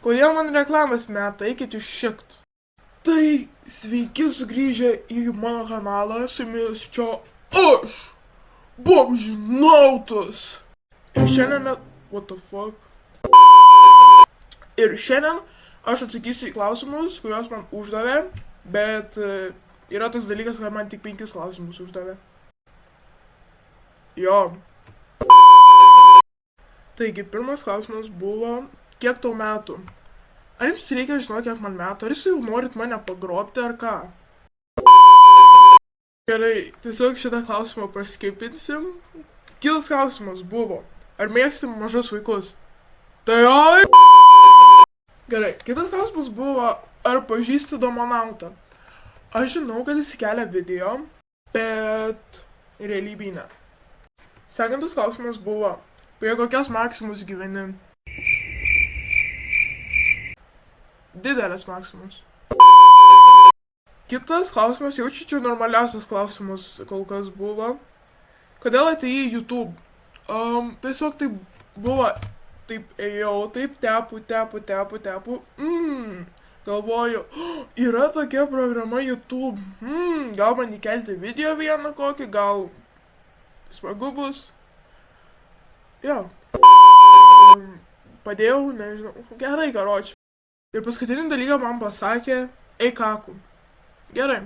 Kodėl man reklamas meta, eikit iš šikt. Tai sveiki sugrįžę į mano kanalą, su jumis čia aš, Bobžinautas. Ir šiandien, what the fuck? Ir šiandien aš atsakysiu į klausimus, kuriuos man uždavė, bet yra toks dalykas, kad man tik 5 klausimus uždavė. Jo. Taigi, pirmas klausimas buvo, kiek tau metų? Ar jums reikia žinoti, kiek man metų? Ar jūs jau norit mane pagrobti ar ką? Gerai, tiesiog šitą klausimą praskipinsim. Kitas klausimas buvo, ar mėgsti mažus vaikus? Tai ai! Gerai, kitas klausimas buvo, ar pažįsti Domonautą? Aš žinau, kad jis kelia video, bet realybėj ne. Sekantis klausimas buvo, prie kokios Maximus gyveni? Didelis Maximus. Kitas klausimas, jaučiu normaliausias klausimas kol kas buvo. Kodėl atėjai į YouTube? Tiesiog taip buvo, taip ėjau, taip tepu. Galvoju, yra tokia programa YouTube. Gal man įkelti video vieną kokį, gal smagu bus. Jo. Padėjau, nežinau, gerai, karoči. Ir paskutinį dalyką man pasakė, eik kaku. Gerai.